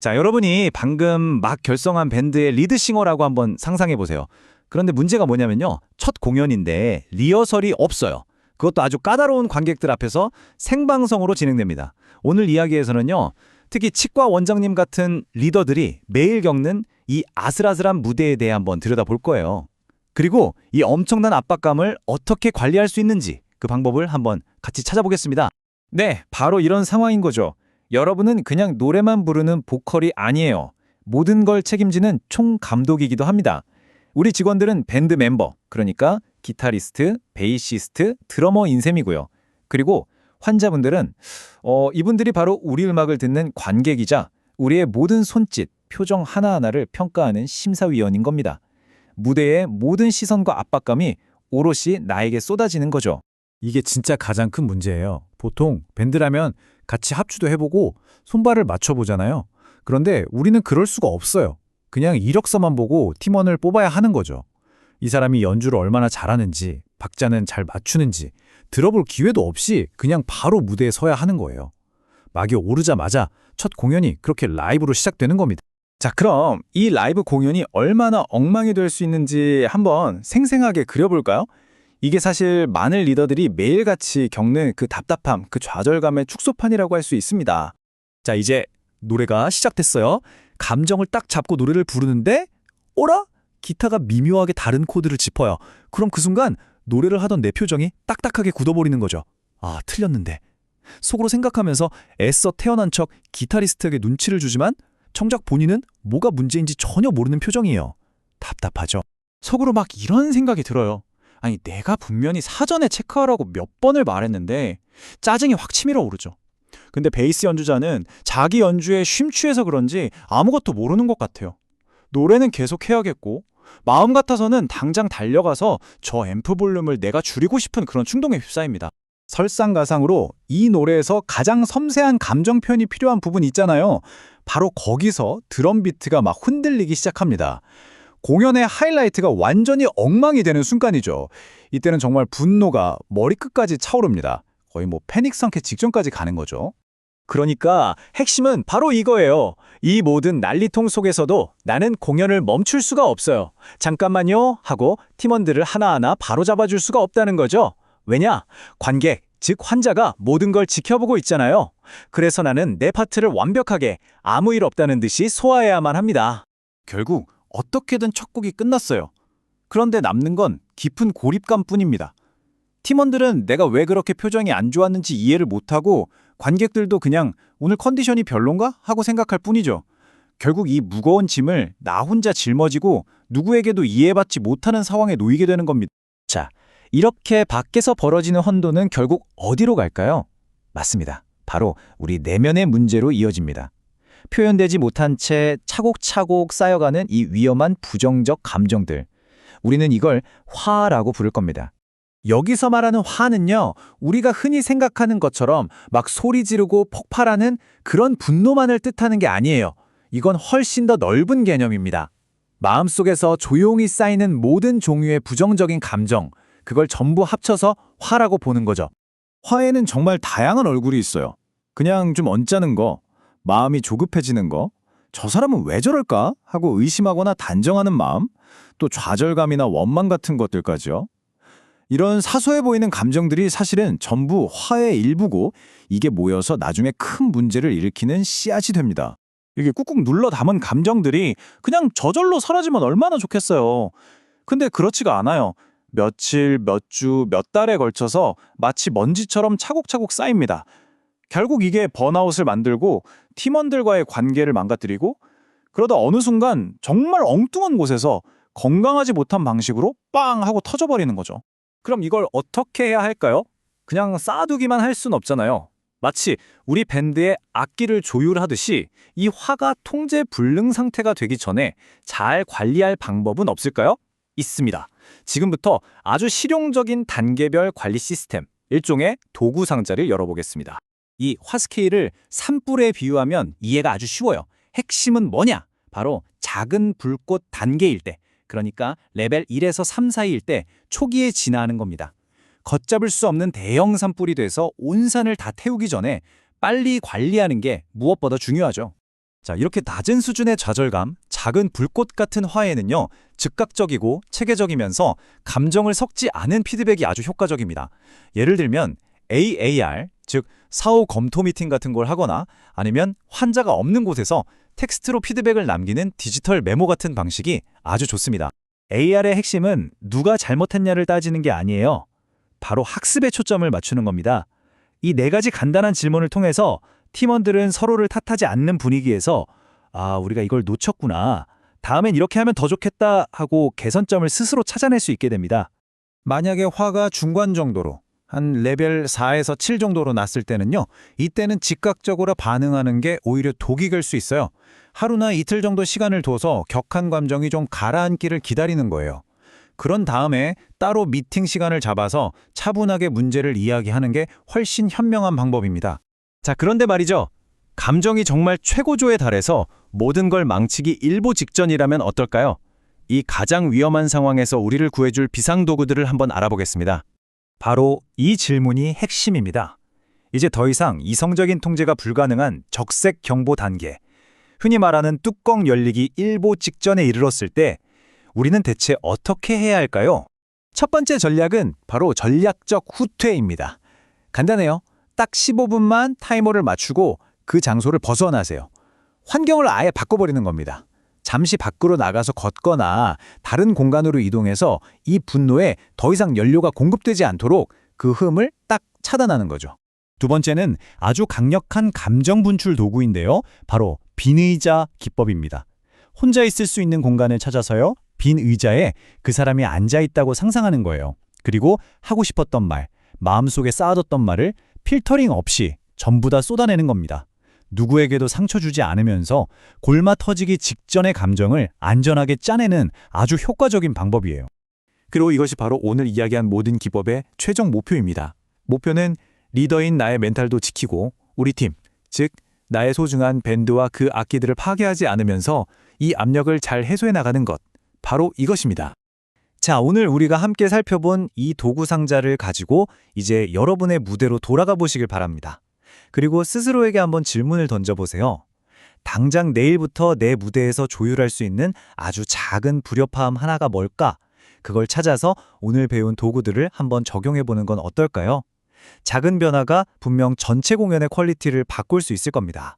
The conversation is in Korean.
자, 여러분이 방금 막 결성한 밴드의 리드싱어라고 한번 상상해 보세요. 그런데 문제가 뭐냐면요. 첫 공연인데 리허설이 없어요. 그것도 아주 까다로운 관객들 앞에서 생방송으로 진행됩니다. 오늘 이야기에서는요. 특히 치과 원장님 같은 리더들이 매일 겪는 이 아슬아슬한 무대에 대해 한번 들여다볼 거예요. 그리고 이 엄청난 압박감을 어떻게 관리할 수 있는지 그 방법을 한번 같이 찾아보겠습니다. 네, 바로 이런 상황인 거죠. 여러분은 그냥 노래만 부르는 보컬이 아니에요. 모든 걸 책임지는 총감독이기도 합니다. 우리 직원들은 밴드 멤버, 그러니까 기타리스트, 베이시스트, 드러머인 셈이고요. 그리고 환자분들은 이분들이 바로 우리 음악을 듣는 관객이자 우리의 모든 손짓, 표정 하나하나를 평가하는 심사위원인 겁니다. 무대의 모든 시선과 압박감이 오롯이 나에게 쏟아지는 거죠. 이게 진짜 가장 큰 문제예요. 보통 밴드라면 같이 합주도 해보고 손발을 맞춰보잖아요. 그런데 우리는 그럴 수가 없어요. 그냥 이력서만 보고 팀원을 뽑아야 하는 거죠. 이 사람이 연주를 얼마나 잘하는지, 박자는 잘 맞추는지 들어볼 기회도 없이 그냥 바로 무대에 서야 하는 거예요. 막이 오르자마자 첫 공연이 그렇게 라이브로 시작되는 겁니다. 자, 그럼 이 라이브 공연이 얼마나 엉망이 될 수 있는지 한번 생생하게 그려볼까요? 이게 사실 많은 리더들이 매일같이 겪는 그 답답함, 그 좌절감의 축소판이라고 할 수 있습니다. 자, 이제 노래가 시작됐어요. 감정을 딱 잡고 노래를 부르는데 어라? 기타가 미묘하게 다른 코드를 짚어요. 그럼 그 순간 노래를 하던 내 표정이 딱딱하게 굳어버리는 거죠. 아, 틀렸는데. 속으로 생각하면서 애써 태어난 척 기타리스트에게 눈치를 주지만 정작 본인은 뭐가 문제인지 전혀 모르는 표정이에요. 답답하죠. 속으로 막 이런 생각이 들어요. 아니, 내가 분명히 사전에 체크하라고 몇 번을 말했는데 짜증이 확 치밀어 오르죠. 근데 베이스 연주자는 자기 연주에 쉼취해서 그런지 아무것도 모르는 것 같아요. 노래는 계속 해야겠고 마음 같아서는 당장 달려가서 저 앰프 볼륨을 내가 줄이고 싶은 그런 충동에 휩싸입니다. 설상가상으로 이 노래에서 가장 섬세한 감정 표현이 필요한 부분이 있잖아요. 바로 거기서 드럼 비트가 막 흔들리기 시작합니다. 공연의 하이라이트가 완전히 엉망이 되는 순간이죠. 이때는 정말 분노가 머리끝까지 차오릅니다. 거의 패닉 상태 직전까지 가는 거죠. 그러니까 핵심은 바로 이거예요. 이 모든 난리통 속에서도 나는 공연을 멈출 수가 없어요. 잠깐만요 하고 팀원들을 하나하나 바로잡아줄 수가 없다는 거죠. 왜냐? 관객, 즉 환자가 모든 걸 지켜보고 있잖아요. 그래서 나는 내 파트를 완벽하게 아무 일 없다는 듯이 소화해야만 합니다. 결국 어떻게든 첫 곡이 끝났어요. 그런데 남는 건 깊은 고립감뿐입니다. 팀원들은 내가 왜 그렇게 표정이 안 좋았는지 이해를 못하고 관객들도 그냥 오늘 컨디션이 별론가? 하고 생각할 뿐이죠. 결국 이 무거운 짐을 나 혼자 짊어지고 누구에게도 이해받지 못하는 상황에 놓이게 되는 겁니다. 자, 이렇게 밖에서 벌어지는 혼돈은 결국 어디로 갈까요? 맞습니다. 바로 우리 내면의 문제로 이어집니다. 표현되지 못한 채 차곡차곡 쌓여가는 이 위험한 부정적 감정들. 우리는 이걸 화라고 부를 겁니다. 여기서 말하는 화는요, 우리가 흔히 생각하는 것처럼 막 소리 지르고 폭발하는 그런 분노만을 뜻하는 게 아니에요. 이건 훨씬 더 넓은 개념입니다. 마음속에서 조용히 쌓이는 모든 종류의 부정적인 감정, 그걸 전부 합쳐서 화라고 보는 거죠. 화에는 정말 다양한 얼굴이 있어요. 그냥 좀 언짢은 거, 마음이 조급해지는 거, 저 사람은 왜 저럴까? 하고 의심하거나 단정하는 마음, 또 좌절감이나 원망 같은 것들까지요. 이런 사소해 보이는 감정들이 사실은 전부 화의 일부고 이게 모여서 나중에 큰 문제를 일으키는 씨앗이 됩니다. 이게 꾹꾹 눌러 담은 감정들이 그냥 저절로 사라지면 얼마나 좋겠어요. 근데 그렇지가 않아요. 며칠, 몇 주, 몇 달에 걸쳐서 마치 먼지처럼 차곡차곡 쌓입니다. 결국 이게 번아웃을 만들고 팀원들과의 관계를 망가뜨리고 그러다 어느 순간 정말 엉뚱한 곳에서 건강하지 못한 방식으로 빵 하고 터져버리는 거죠. 그럼 이걸 어떻게 해야 할까요? 그냥 쌓아두기만 할 순 없잖아요. 마치 우리 밴드의 악기를 조율하듯이 이 화가 통제 불능 상태가 되기 전에 잘 관리할 방법은 없을까요? 있습니다. 지금부터 아주 실용적인 단계별 관리 시스템, 일종의 도구 상자를 열어보겠습니다. 이 화 스케일을 산불에 비유하면 이해가 아주 쉬워요. 핵심은 뭐냐? 바로 작은 불꽃 단계일 때, 그러니까 레벨 1에서 3 사이일 때 초기에 진화하는 겁니다. 걷잡을 수 없는 대형 산불이 돼서 온 산을 다 태우기 전에 빨리 관리하는 게 무엇보다 중요하죠. 자, 이렇게 낮은 수준의 좌절감, 작은 불꽃 같은 화해는요, 즉각적이고 체계적이면서 감정을 섞지 않은 피드백이 아주 효과적입니다. 예를 들면 AAR, 즉 사후 검토 미팅 같은 걸 하거나 아니면 환자가 없는 곳에서 텍스트로 피드백을 남기는 디지털 메모 같은 방식이 아주 좋습니다. AR의 핵심은 누가 잘못했냐를 따지는 게 아니에요. 바로 학습에 초점을 맞추는 겁니다. 이 네 가지 간단한 질문을 통해서 팀원들은 서로를 탓하지 않는 분위기에서 우리가 이걸 놓쳤구나. 다음엔 이렇게 하면 더 좋겠다 하고 개선점을 스스로 찾아낼 수 있게 됩니다. 만약에 화가 중간 정도로 한 레벨 4에서 7 정도로 났을 때는요. 이때는 즉각적으로 반응하는 게 오히려 독이 될 수 있어요. 하루나 이틀 정도 시간을 둬서 격한 감정이 좀 가라앉기를 기다리는 거예요. 그런 다음에 따로 미팅 시간을 잡아서 차분하게 문제를 이야기하는 게 훨씬 현명한 방법입니다. 자, 그런데 말이죠. 감정이 정말 최고조에 달해서 모든 걸 망치기 일보 직전이라면 어떨까요? 이 가장 위험한 상황에서 우리를 구해줄 비상도구들을 한번 알아보겠습니다. 바로 이 질문이 핵심입니다. 이제 더 이상 이성적인 통제가 불가능한 적색 경보 단계, 흔히 말하는 뚜껑 열리기 일보 직전에 이르렀을 때 우리는 대체 어떻게 해야 할까요? 첫 번째 전략은 바로 전략적 후퇴입니다. 간단해요. 딱 15분만 타이머를 맞추고 그 장소를 벗어나세요. 환경을 아예 바꿔버리는 겁니다. 잠시 밖으로 나가서 걷거나 다른 공간으로 이동해서 이 분노에 더 이상 연료가 공급되지 않도록 그 흠을 딱 차단하는 거죠. 두 번째는 아주 강력한 감정 분출 도구인데요. 바로 빈 의자 기법입니다. 혼자 있을 수 있는 공간을 찾아서요. 빈 의자에 그 사람이 앉아 있다고 상상하는 거예요. 그리고 하고 싶었던 말, 마음속에 쌓아뒀던 말을 필터링 없이 전부 다 쏟아내는 겁니다. 누구에게도 상처 주지 않으면서 골마 터지기 직전의 감정을 안전하게 짜내는 아주 효과적인 방법이에요. 그리고 이것이 바로 오늘 이야기한 모든 기법의 최종 목표입니다. 목표는 리더인 나의 멘탈도 지키고 우리 팀, 즉 나의 소중한 밴드와 그 악기들을 파괴하지 않으면서 이 압력을 잘 해소해 나가는 것, 바로 이것입니다. 자, 오늘 우리가 함께 살펴본 이 도구 상자를 가지고 이제 여러분의 무대로 돌아가 보시길 바랍니다. 그리고 스스로에게 한번 질문을 던져보세요. 당장 내일부터 내 무대에서 조율할 수 있는 아주 작은 불협화음 하나가 뭘까? 그걸 찾아서 오늘 배운 도구들을 한번 적용해보는 건 어떨까요? 작은 변화가 분명 전체 공연의 퀄리티를 바꿀 수 있을 겁니다.